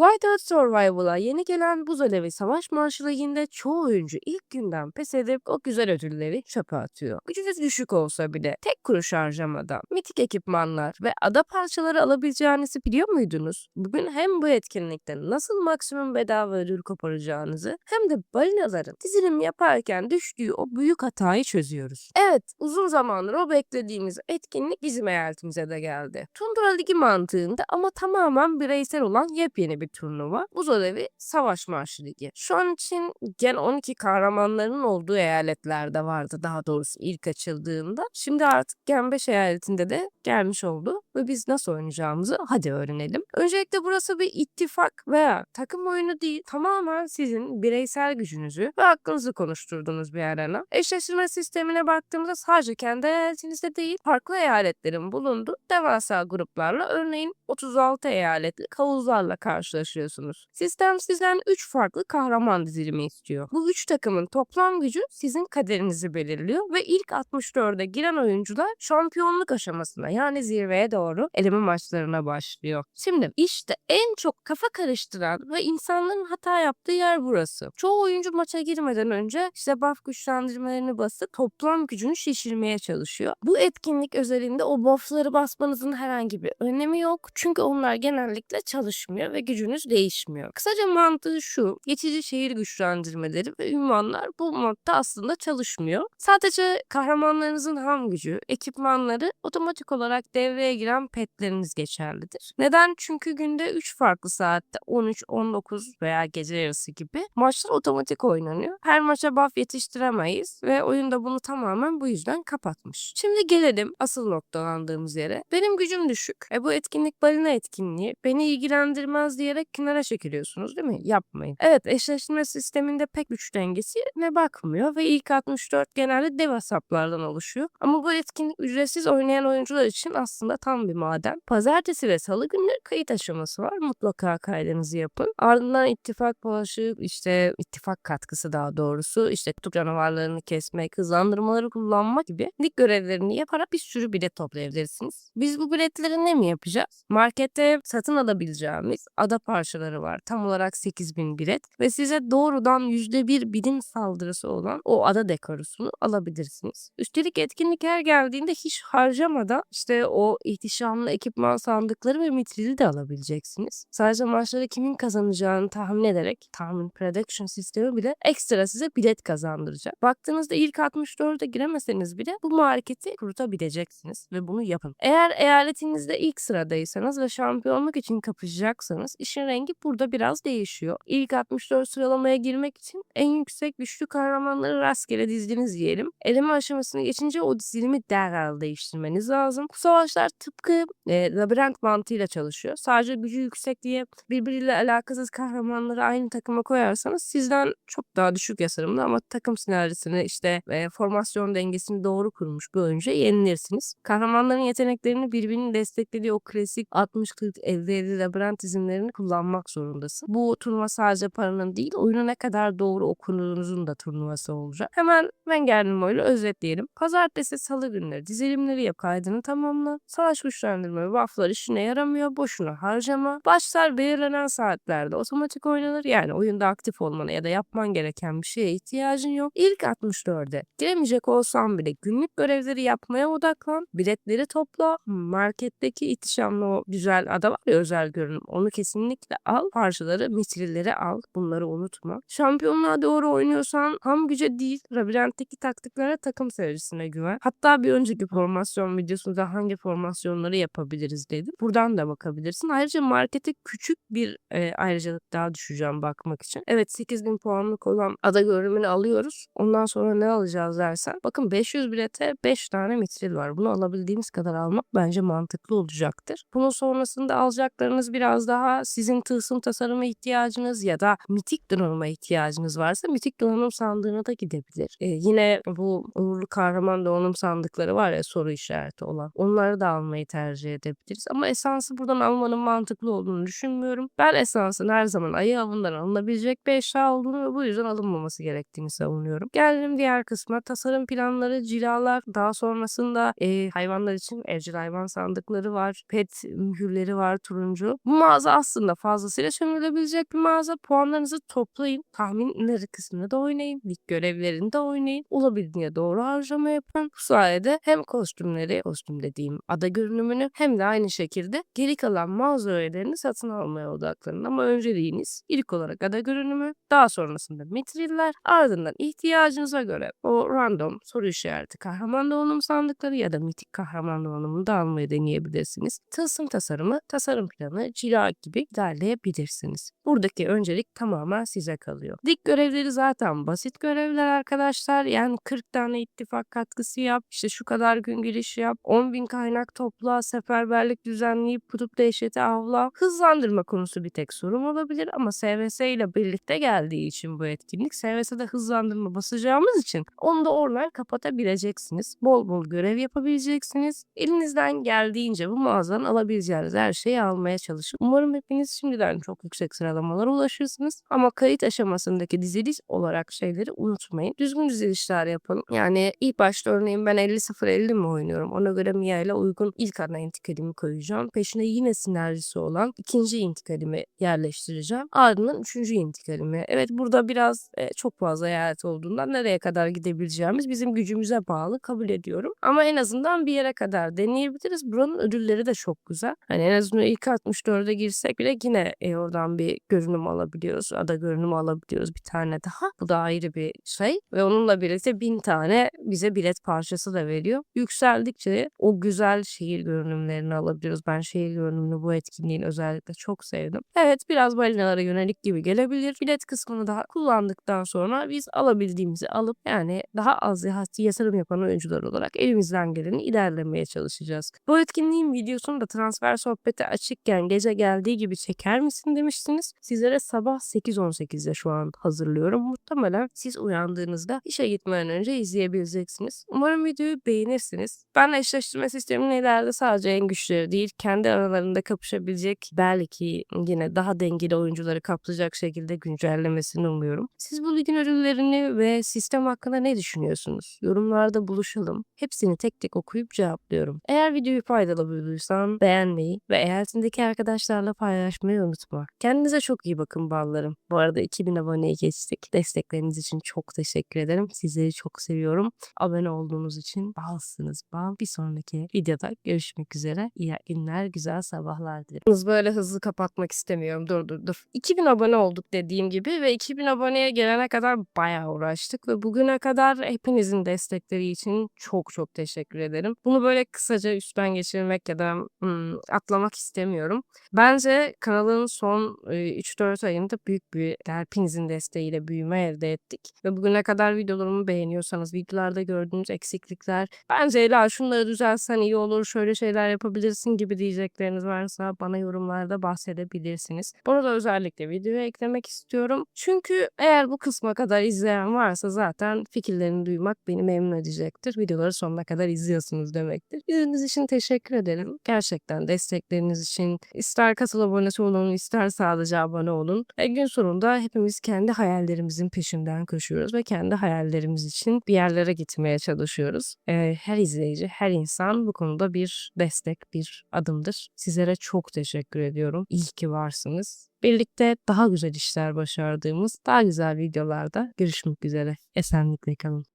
Whiteout Survival'a yeni gelen Buz Alevi Savaş Marşı Ligi'nde çoğu oyuncu ilk günden pes edip o güzel ödülleri çöpe atıyor. Gücünüz düşük olsa bile tek kuruş harcamadan mitik ekipmanlar ve ada parçaları alabileceğinizi biliyor muydunuz? Bugün hem bu etkinlikte nasıl maksimum bedava ödül koparacağınızı hem de balinaların dizilim yaparken düştüğü o büyük hatayı çözüyoruz. Evet, uzun zamandır o beklediğimiz etkinlik bizim eyaletimize de geldi. Tundra Ligi mantığında ama tamamen bireysel olan yepyeni bir turnuva. Buz Alevi Savaş Marşı Ligi. Şu an için Gen 12 kahramanlarının olduğu eyaletlerde vardı, daha doğrusu ilk açıldığında. Şimdi artık Gen 5 eyaletinde de gelmiş oldu ve biz nasıl oynayacağımızı hadi öğrenelim. Öncelikle burası bir ittifak veya takım oyunu değil, tamamen sizin bireysel gücünüzü ve aklınızı konuşturduğunuz bir arena. Eşleştirme sistemine baktığımızda sadece kendi eyaletinizde değil, farklı eyaletlerin bulunduğu devasa gruplarla, örneğin 36 eyaletli havuzlarla karşılaşıyorsunuz. Sistem sizden 3 farklı kahraman dizilimi istiyor. Bu 3 takımın toplam gücü sizin kaderinizi belirliyor ve ilk 64'e giren oyuncular şampiyonluk aşamasına, yani zirveye doğru eleme maçlarına başlıyor. Şimdi işte en çok kafa karıştıran ve insanların hata yaptığı yer burası. Çoğu oyuncu maça girmeden önce işte buff güçlendirmelerini basıp toplam gücünü şişirmeye çalışıyor. Bu etkinlik özelinde o buffları basmanızın herhangi bir önemi yok. Çünkü onlar genellikle çalışmıyor ve gücünüz değişmiyor. Kısaca mantığı şu: geçici şehir güçlendirmeleri ve ünvanlar bu modda aslında çalışmıyor. Sadece kahramanlarınızın ham gücü, ekipmanları, otomatik olarak devreye giren petleriniz geçerlidir. Neden? Çünkü günde 3 farklı saatte 13, 19 veya gece yarısı gibi maçlar otomatik oynanıyor. Her maça buff yetiştiremeyiz ve oyun da bunu tamamen bu yüzden kapatmış. Şimdi gelelim asıl noktalandığımız yere. Benim gücüm düşük. Bu etkinlik balina etkinliği. Beni ilgilendirmez diyerek kenara çekiliyorsunuz, değil mi? Yapmayın. Evet, eşleştirme sisteminde pek güç dengesi ne bakmıyor ve ilk 64 genelde dev hesaplardan oluşuyor. Ama bu etkinlik ücretsiz oynayan oyuncular için aslında tam bir maden. Pazartesi ve salı günleri kayıt aşaması var. Mutlaka kaydınızı yapın. Ardından ittifak bağışı, işte ittifak katkısı daha doğrusu, işte kutup canavarlarını kesmek, hızlandırmaları kullanmak gibi lig görevlerini yaparak bir sürü bilet toplayabilirsiniz. Biz bu biletleri ne mi yapacağız? Markette satın alabileceğimiz ada parçaları var. Tam olarak 8.000 bilet ve size doğrudan %1 bilim saldırısı olan o ada dekorusunu alabilirsiniz. Üstelik etkinlik her geldiğinde hiç harcamadan işte o ihtişamlı ekipman sandıkları ve mitrili de alabileceksiniz. Sadece maçları kimin kazanacağını tahmin ederek tahmin prediction sistemi bile ekstra size bilet kazandıracak. Baktığınızda ilk 64'e giremeseniz bile bu marketi kurutabileceksiniz ve bunu yapın. Eğer eyaletinizde ilk sıradaysanız ve şampiyonluk için kapışacaksanız işin rengi burada biraz değişiyor. İlk 64 sıralamaya girmek için en yüksek güçlü kahramanları rastgele dizdiniz diyelim. Eleme aşamasını geçince o dizilimi derhal değiştirmeniz lazım. Bu savaşlar tıpkı labirent mantığıyla çalışıyor. Sadece gücü yüksek diye birbiriyle alakasız kahramanları aynı takıma koyarsanız sizden çok daha düşük yatırımlı ama takım sinerjisini, işte formasyon dengesini doğru kurmuş bir oyuncuya yenilirsiniz. Kahramanların yeteneklerini birbirinin desteklediği o klasik 60-40 50-50 labirent dizimlerini kullanmak zorundasın. Bu turnuva sadece paranın değil, oyunu ne kadar doğru okuduğunuzun da turnuvası olacak. Hemen Wenger'in özetleyelim. Pazartesi, salı günleri dizilimleri yap, kaydını tamamla. Savaş güçlendirme ve bufflar işine yaramıyor, boşuna harcama. Başlar belirlenen saatlerde otomatik oynanır, yani oyunda aktif olmana ya da yapman gereken bir şeye ihtiyacın yok. İlk 64'e giremeyecek olsan bile günlük görevleri yapmaya odaklan, biletleri topla, marketteki ihtişamlı o güzel ada var ya, özel görünüm, onu kesinlikle al, parçaları, mitrileri al, bunları unutma. Şampiyonluğa doğru oynuyorsan ham güce değil, labirentteki taktiklara, takım seyircisine güven. Hatta bir önceki formasyon videosunda hangi formasyonları yapabiliriz dedim. Buradan da bakabilirsin. Ayrıca markete küçük bir ayrıcalık daha düşeceğim bakmak için. Evet, 8.000 puanlık olan ada görünümünü alıyoruz. Ondan sonra ne alacağız dersen. Bakın, 500 bilete 5 tane mitril var. Bunu alabildiğimiz kadar almak bence mantıklı olacaktır. Bunun sonrasında alacaklarınız biraz daha sizin tılsım tasarıma ihtiyacınız ya da mitik donanıma ihtiyacınız varsa mitik donanım sandığına da gidebilir. Yine bu uğurlu kahraman donanım sandıkları var ya, soru işareti olan. Onları da almayı tercih edebiliriz. Ama esansı buradan almanın mantıklı olduğunu düşünmüyorum. Ben esansın her zaman ayı avından alınabilecek bir eşya olduğunu ve bu yüzden alınmaması gerektiğini savunuyorum. Gelelim diğer kısma. Tasarım planları, cilalar, daha sonrasında hayvanlar için evcil hayvan sandıkları var. Pet mühürleri var, turuncu. Bu mağaza aslında aslında fazlasıyla sömürülebilecek bir mağaza. Puanlarınızı toplayın. Tahminleri kısmını da oynayın. Lig görevlerini de oynayın. Olabildiğince doğru harcama yapın. Bu sayede hem kostümleri, kostüm dediğim ada görünümünü hem de aynı şekilde geri kalan mağaza öğelerini satın almaya odaklanın. Ama önceliğiniz ilk olarak ada görünümü, daha sonrasında mitriller, ardından ihtiyacınıza göre o random soru işareti kahraman donanım sandıkları ya da mitik kahraman donanımını da almayı deneyebilirsiniz. Tılsım tasarımı, tasarım planı, cila gibi ilerleyebilirsiniz. Buradaki öncelik tamamen size kalıyor. Dik görevleri zaten basit görevler arkadaşlar. Yani 40 tane ittifak katkısı yap, işte şu kadar gün giriş yap, 10.000 kaynak topla, seferberlik düzenleyip kutup dehşeti avla. Hızlandırma konusu bir tek sorun olabilir ama SVS ile birlikte geldiği için bu etkinlik, SVS'de hızlandırma basacağımız için onu da oradan kapatabileceksiniz. Bol bol görev yapabileceksiniz. Elinizden geldiğince bu mağazadan alabileceğiniz her şeyi almaya çalışın. Umarım hepiniz şimdiden çok yüksek sıralamalara ulaşırsınız. Ama kayıt aşamasındaki diziliş olarak şeyleri unutmayın. Düzgün dizilişler yapalım. Yani ilk başta örneğin ben 50-0-50 mi oynuyorum? Ona göre Mia ile uygun ilk ana intikalimi koyacağım. Peşine yine sinerjisi olan ikinci intikalimi yerleştireceğim. Ardından üçüncü intikalimi. Evet, burada biraz çok fazla eyalet olduğundan nereye kadar gidebileceğimiz bizim gücümüze bağlı, kabul ediyorum. Ama en azından bir yere kadar deneyebiliriz. Buranın ödülleri de çok güzel. Hani en azından ilk 64'e girsek bile yine oradan bir görünüm alabiliyoruz. Ada görünümü alabiliyoruz bir tane daha. Bu da ayrı bir şey. Ve onunla birlikte 1000 tane bize bilet parçası da veriyor. Yükseldikçe o güzel şehir görünümlerini alabiliyoruz. Ben şehir görünümünü bu etkinliğin özellikle çok sevdim. Evet, biraz balinalara yönelik gibi gelebilir. Bilet kısmını daha kullandıktan sonra biz alabildiğimizi alıp yani daha az yatırım yapan oyuncular olarak elimizden geleni ilerlemeye çalışacağız. Bu etkinliğin videosunu da transfer sohbeti açıkken gece geldiği gibi çeker misin demiştiniz. Sizlere sabah 8:18'de şu an hazırlıyorum. Muhtemelen siz uyandığınızda işe gitmeden önce izleyebileceksiniz. Umarım videoyu beğenirsiniz. Ben eşleştirme sisteminin ileride sadece en güçleri değil, kendi aralarında kapışabilecek, belki yine daha dengeli oyuncuları kaplayacak şekilde güncellemesini umuyorum. Siz bu ligin ödüllerini ve sistem hakkında ne düşünüyorsunuz? Yorumlarda buluşalım. Hepsini tek tek okuyup cevaplıyorum. Eğer videoyu faydalı bulduysan beğenmeyi ve eyaletindeki arkadaşlarla paylaşmayı unutma. Kendinize çok iyi bakın ballarım. Bu arada 2000 aboneye geçtik. Destekleriniz için çok teşekkür ederim. Sizleri çok seviyorum. Abone olduğunuz için balsınız bal. Bir sonraki videoda görüşmek üzere. İyi günler, güzel sabahlar dilerim. Böyle hızlı kapatmak istemiyorum. Dur. 2000 abone olduk dediğim gibi ve 2000 aboneye gelene kadar bayağı uğraştık ve bugüne kadar hepinizin destekleri için çok çok teşekkür ederim. Bunu böyle kısaca üstten geçirmek ya da atlamak istemiyorum. Bence kanalın son 3-4 ayında büyük bir hepinizin desteğiyle büyüme elde ettik. Ve bugüne kadar videolarımı beğeniyorsanız, videolarda gördüğünüz eksiklikler, bence Ela şunları düzelsen iyi olur, şöyle şeyler yapabilirsin gibi diyecekleriniz varsa bana yorumlarda bahsedebilirsiniz. Bunu da özellikle videoya eklemek istiyorum. Çünkü eğer bu kısma kadar izleyen varsa zaten fikirlerini duymak beni memnun edecektir. Videoları sonuna kadar izliyorsunuz demektir. İzlediğiniz için teşekkür ederim. Gerçekten destekleriniz için ister katıl abonesi olun, ister sadece abone olun. Gün sonunda hepimiz kendi hayallerimizin peşinden koşuyoruz ve kendi hayallerimiz için bir yerlere gitmeye çalışıyoruz. Her izleyici, her insan bu konuda bir destek, bir adımdır. Sizlere çok teşekkür ediyorum. İyi ki varsınız. Birlikte daha güzel işler başardığımız, daha güzel videolarda görüşmek üzere. Esenlikle kalın.